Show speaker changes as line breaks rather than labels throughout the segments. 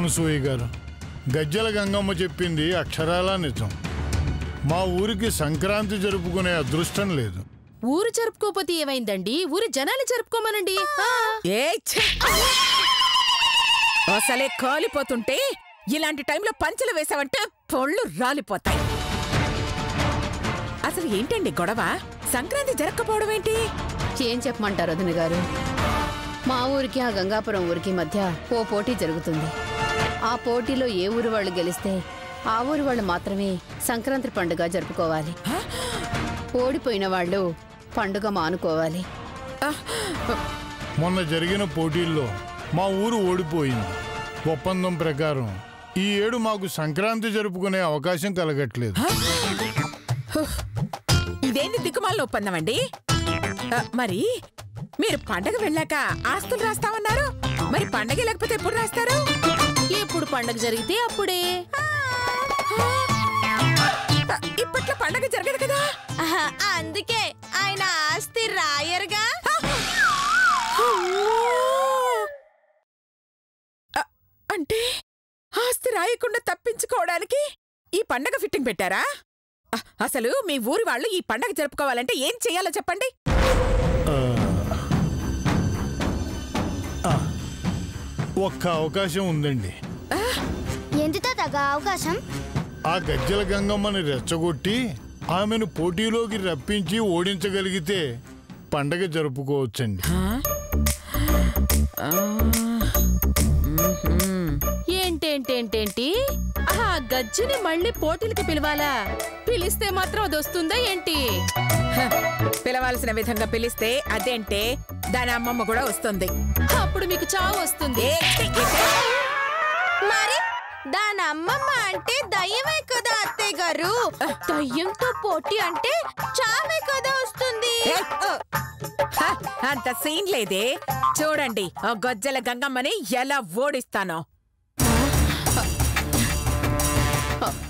అనసూయ గారు, గజ్జల గంగమ్మ చెప్పింది అక్షరాలా నిజం. మా ఊరికి సంక్రాంతి జరుపుకునే అదృష్టం లేదు.
ఊరు జరుపుకోపోతే ఏమైందండి? ఊరి జనాలు జరుపుకోమనండి.
అసలే కాలిపోతుంటే ఇలాంటి టైంలో పంచలు వేసావంటే పొళ్ళు రాలిపోతాయి. అసలు ఏంటండి గొడవ? సంక్రాంతి జరగకపోవడం ఏంటి?
ఏం చెప్పమంటారు వదిన గారు? మా ఊరికి ఆ గంగాపురం ఊరికి మధ్య ఓ పోటీ జరుగుతుంది. ఆ పోటీలో ఏ ఊరు వాళ్ళు గెలిస్తే ఆ ఊరు వాళ్ళు మాత్రమే సంక్రాంతి పండుగ జరుపుకోవాలి. ఓడిపోయిన వాళ్ళు పండుగ మానుకోవాలి.
మొన్న జరిగిన పోటీల్లో మా ఊరు ఓడిపోయింది. ఒప్పందం ప్రకారం ఈ ఏడు మాకు సంక్రాంతి జరుపుకునే అవకాశం కలగట్లేదు.
ఇదేంటి దిక్కుమాల ఒప్పందం అండి? మరి మీరు పండగ వెళ్ళాక ఆస్తులు రాస్తామన్నారు. మరి పండగ లేకపోతే ఎప్పుడు రాస్తారు?
ఎప్పుడు పండగ జరిగితే అప్పుడే.
ఇప్పట్లో పండగ జరగదు కదా,
అందుకే ఆయన ఆస్తి రాయరుగా.
అంటే ఆస్తి రాయకుండా తప్పించుకోవడానికి ఈ పండగ ఫిట్టింగ్ పెట్టారా? అసలు మీ ఊరి వాళ్ళు ఈ పండగ జరుపుకోవాలంటే ఏం చెయ్యాలో చెప్పండి.
ఒక్క అవకాశం ఉందండి.
ఎందుతో తగ్గ అవకాశం?
ఆ గజ్జల గంగమ్మని రెచ్చగొట్టి ఆమెను పోటీలోకి రప్పించి ఓడించగలిగితే పండగ జరుపుకోవచ్చండి.
ఏంటేంటేంటేంటి? ఆ గజ్జిని మళ్ళీ పోటీలకి పిలవాలా? పిలిస్తే మాత్రం అది వస్తుందా ఏంటి?
పిలవాల్సిన విధంగా పిలిస్తే అదేంటే దాని అమ్మమ్మ కూడా వస్తుంది.
అప్పుడు మీకు చావు వస్తుంది.
మరి దాని అమ్మమ్మ అంటే దయ్యమే కదా అత్తయ్య గారు. దయ్యంతో పోటీ అంటే చావే కదా వస్తుంది.
అంత సీన్ లేదే. చూడండి ఆ గజ్జల గంగమ్మని ఎలా ఓడిస్తానో.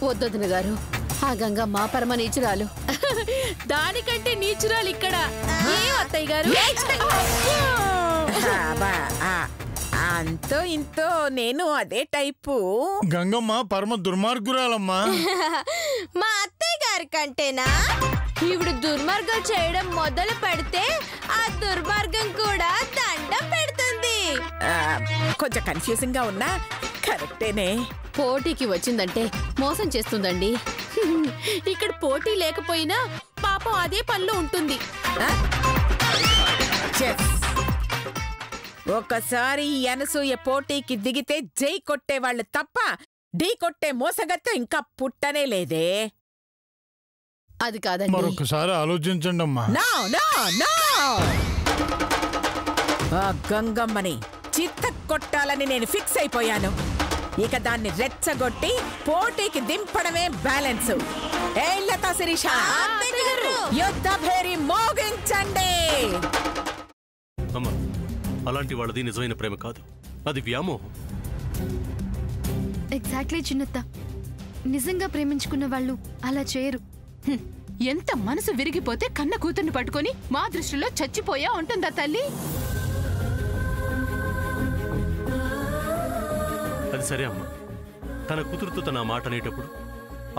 వద్దొదిన గారు, ఆ గంగమ్మ పరమ నీచురాలు. దానికంటే నీచురాలు ఇక్కడ. ఏం అత్తయ్య గారు?
అంతో ఇంతో నేను అదే టైపు.
గంగమ్మ పరమ దుర్మార్గురాలమ్మా.
మా అత్తయ్య గారి కంటేనా? ఈవిడ దుర్మార్గం చేయడం మొదలు పెడితే ఆ దుర్మార్గం కూడా దండం పెడుతుంది.
కొంచెం కన్ఫ్యూజింగ్ గా ఉన్నా కరెక్టేనే.
పోటీకి వచ్చిందంటే మోసం చేస్తుందండి. ఇక్కడ పోటీ లేకపోయినా పాపం అదే పనిలో ఉంటుంది.
ఒకసారి అనసూయ పోటీకి దిగితే జై కొట్టేవాళ్ళు తప్ప ఢీ కొట్టే మోసగత్తో ఇంకా పుట్టనే లేదే.
అది కాదండి.
మరొకసారి ఆలోచించండి అమ్మా.
ఆ గంగమ్మని చిత్త కొట్టాలని నేను ఫిక్స్ అయిపోయాను. ఇక దాన్ని రెచ్చగొట్టి పోటీకి దింపడమే బ్యాలెన్స్. లతా శిరీష, యుద్ధ భేరి మోగించండి.
అమ్మా, అలాంటి వాళ్ళది నిజమైన ప్రేమ కాదు, అది వ్యామోహం.
ఎగ్జాక్ట్లీ చిన్నత్త. నిజంగా ప్రేమించుకున్న వాళ్ళు అలా చేయరు.
ఎంత మనసు విరిగిపోతే కన్న కూతుర్ని పట్టుకొని మా దృష్టిలో చచ్చిపోయా ఉంటుందా తల్లి?
అది సరే అమ్మా, తన కూతురుతో తన మాట అనేటప్పుడు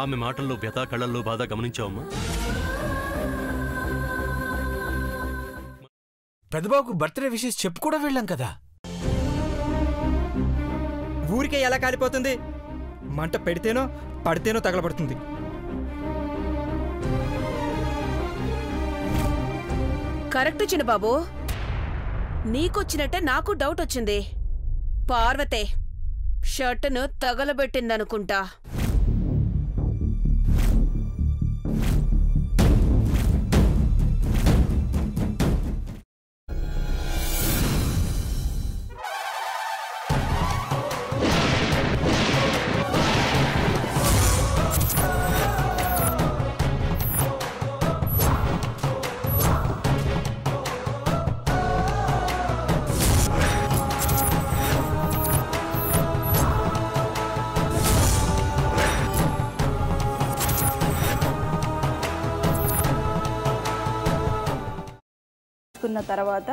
ఆమె మాటల్లో వ్యథ, కళ్ళల్లో బాధ గమనించావమ్మా?
పెద్దబాబుకు బర్త్డే విషెస్ చెప్పు కూడా వెళ్ళాం కదా.
ఊరికే ఎలా కాలిపోతుంది? మంట పెడితేనో పడితేనో తగలబడుతుంది.
కరెక్ట్ చిన్నబాబు, నీకొచ్చినట్టే నాకు డౌట్ వచ్చింది. పార్వతే షర్టును తగలబెట్టిందనుకుంటా.
తర్వాత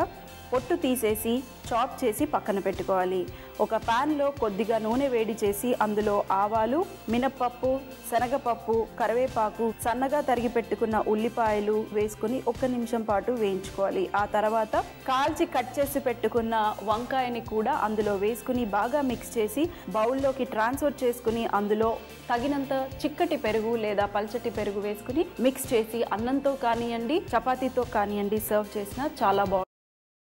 పొట్టు తీసేసి చాప్ చేసి పక్కన పెట్టుకోవాలి. ఒక ప్యాన్లో కొద్దిగా నూనె వేడి చేసి అందులో ఆవాలు, మినప్పప్పు, శనగపప్పు, కరివేపాకు, సన్నగా తరిగి పెట్టుకున్న ఉల్లిపాయలు వేసుకుని 1 నిమిషం పాటు వేయించుకోవాలి. ఆ తర్వాత కాల్చి కట్ చేసి పెట్టుకున్న వంకాయని కూడా అందులో వేసుకుని బాగా మిక్స్ చేసి బౌల్లోకి ట్రాన్స్ఫర్ చేసుకుని అందులో తగినంత చిక్కటి పెరుగు లేదా పల్చటి పెరుగు వేసుకుని మిక్స్ చేసి అన్నంతో కానివ్వండి, చపాతీతో కానివ్వండి సర్వ్ చేసినా చాలా బాగుంటుంది.